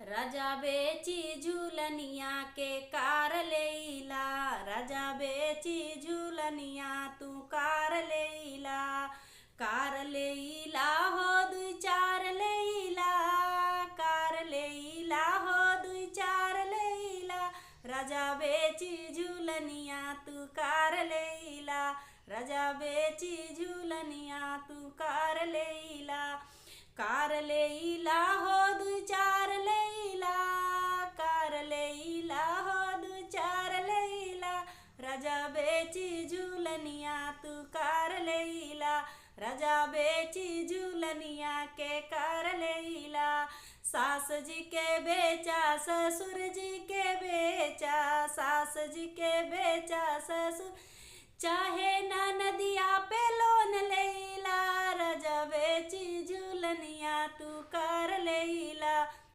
राजा बेची झूलनिया के कार लेला, राजा बेची झूलनिया तू कार लेला। कार लेला हो दुई चार लेला, कार लेला हो दुई चार लेला। राजा बेची झूलनिया तू कार लेला, राजा बेची झूलनिया तू कार लेला। कार लेला हो दुई चार लेला, कार लेला हो दुई चार लेला। राजा बेची झूलनिया तू कार लेला, राजा बेची झूलनिया के कार लेला। सास जी के बेचा ससुर जी के बेचा, सास जी के बेचा ससुर चाहे ना नदिया पे लोन लेला,